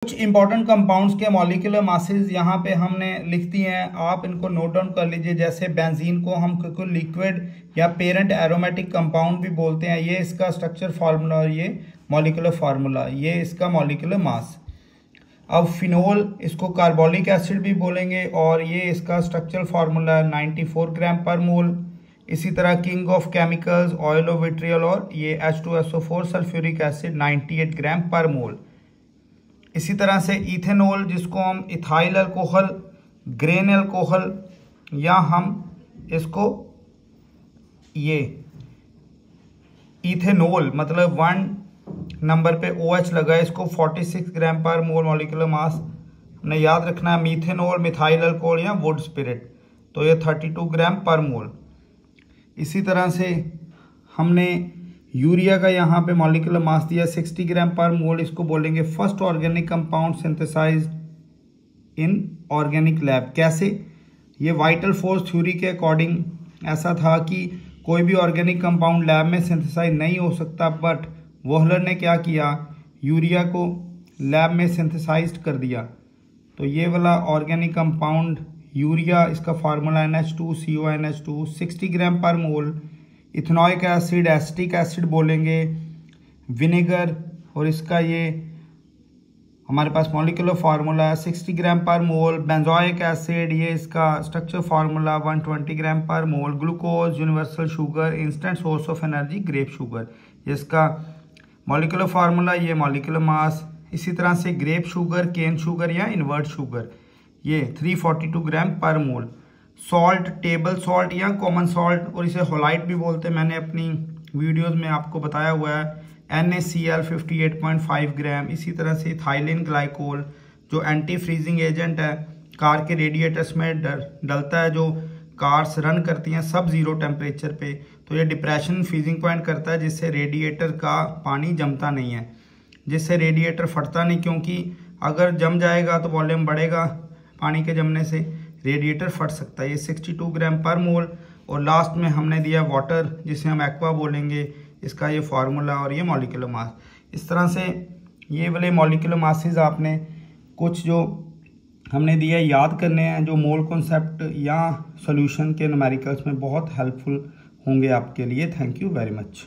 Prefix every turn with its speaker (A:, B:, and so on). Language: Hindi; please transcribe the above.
A: कुछ इंपॉर्टेंट कंपाउंड्स के मॉलिक्यूलर मासेस यहाँ पे हमने लिख दिए हैं, आप इनको नोट डाउन कर लीजिए। जैसे बेंजीन को हम लिक्विड या पेरेंट एरोमेटिक कंपाउंड भी बोलते हैं। ये इसका स्ट्रक्चर फार्मूला और ये मॉलिक्यूलर फार्मूला, ये इसका मॉलिक्यूलर मास। अब फिनोल, इसको कार्बोलिक एसिड भी बोलेंगे और ये इसका स्ट्रक्चरल फार्मूला है 94 ग्राम पर मोल। इसी तरह king of chemicals oil of vitriol और ये H2SO4 सल्फ्यूरिक एसिड 98 ग्राम पर मोल। इसी तरह से इथेनॉल, जिसको हम इथाइल अल्कोहल, ग्रेन अल्कोहल, या हम इसको ये इथेनॉल मतलब 1 नंबर पे OH लगा है, इसको 46 ग्राम पर मोल मॉलिक्यूलर मास हमने याद रखना है। मीथेनॉल, मिथाइल अल्कोहल या वुड स्पिरिट, तो ये 32 ग्राम पर मोल। इसी तरह से हमने यूरिया का यहाँ पे मॉलिक्यूलर मास दिया 60 ग्राम पर मोल। इसको बोलेंगे first organic compound synthesized in organic lab. कैसे? ये वाइटल फोर्स थ्योरी के अकॉर्डिंग ऐसा था कि कोई भी ऑर्गेनिक कंपाउंड लैब में सिंथेसाइज नहीं हो सकता, बट वोहलर ने क्या किया, यूरिया को लैब में सिंथेसाइज कर दिया। तो ये वाला ऑर्गेनिक कंपाउंड यूरिया, इसका फार्मूला NH2CONH2 60 ग्राम पर मोल। इथेनॉइक एसिड, एसिटिक एसिड बोलेंगे, विनेगर, और इसका ये हमारे पास मॉलिक्यूलर फार्मूला है 60 ग्राम पर मोल। बेंजोइक एसिड, ये इसका structure formula 120 gram per mole. Glucose, universal sugar, instant source of energy, grape sugar, ये इसका मॉलिक्यूलर फार्मूला, ये मॉलिक्यूलर मास। इसी तरह से ग्रेप शुगर, केन शुगर या इन्वर्ट शुगर, ये 342 gram per mole. Salt, table salt या कॉमन सॉल्ट, और इसे होलाइट भी बोलते हैं, मैंने अपनी वीडियोस में आपको बताया हुआ है, NaCl 58.5 ग्राम। इसी तरह से इथाइलिन ग्लाइकोल, जो एंटी फ्रीजिंग एजेंट है, कार के रेडिएटर्स में डलता है, जो कार्स रन करती हैं सब जीरो टेम्परेचर पे, तो ये डिप्रेशन फ्रीजिंग पॉइंट करता है, जिससे रेडिएटर का पानी जमता नहीं है, जिससे रेडिएटर फटता नहीं, क्योंकि अगर जम जाएगा तो वॉल्यूम बढ़ेगा, पानी के जमने से रेडिएटर फट सकता है। ये 62 ग्राम पर मोल। और लास्ट में हमने दिया वाटर, जिसे हम एक्वा बोलेंगे, इसका ये फार्मूला और ये मॉलिक्यूलर मास। इस तरह से ये वाले मॉलिक्यूलर मासेस आपने कुछ जो हमने दिया याद करने हैं, जो मोल कॉन्सेप्ट या सॉल्यूशन के न्यूमेरिकल्स में बहुत हेल्पफुल होंगे आपके लिए। Thank you very much.